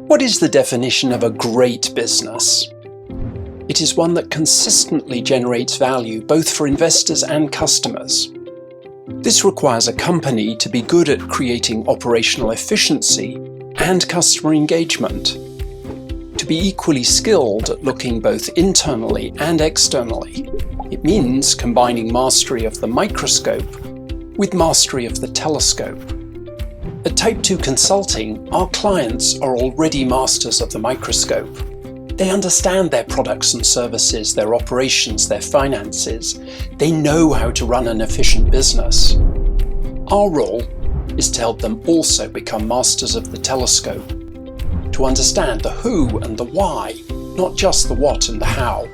What is the definition of a great business? It is one that consistently generates value both for investors and customers. This requires a company to be good at creating operational efficiency and customer engagement, to be equally skilled at looking both internally and externally. It means combining mastery of the microscope with mastery of the telescope. At Type 2 Consulting, our clients are already masters of the microscope. They understand their products and services, their operations, their finances. They know how to run an efficient business. Our role is to help them also become masters of the telescope, to understand the who and the why, not just the what and the how.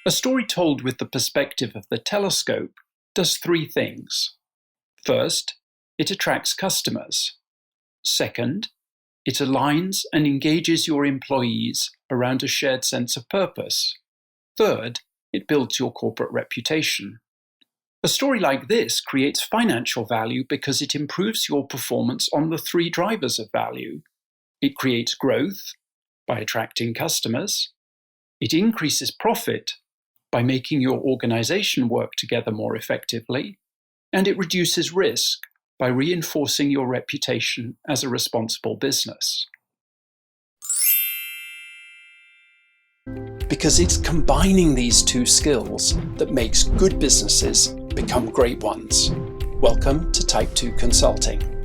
A story told with the perspective of the telescope does three things. First, it attracts customers. Second, it aligns and engages your employees around a shared sense of purpose. Third, it builds your corporate reputation. A story like this creates financial value because it improves your performance on the three drivers of value. It creates growth by attracting customers. It increases profit by making your organization work together more effectively. And it reduces risk by reinforcing your reputation as a responsible business. Because it's combining these two skills that makes good businesses become great ones. Welcome to Type 2 Consulting.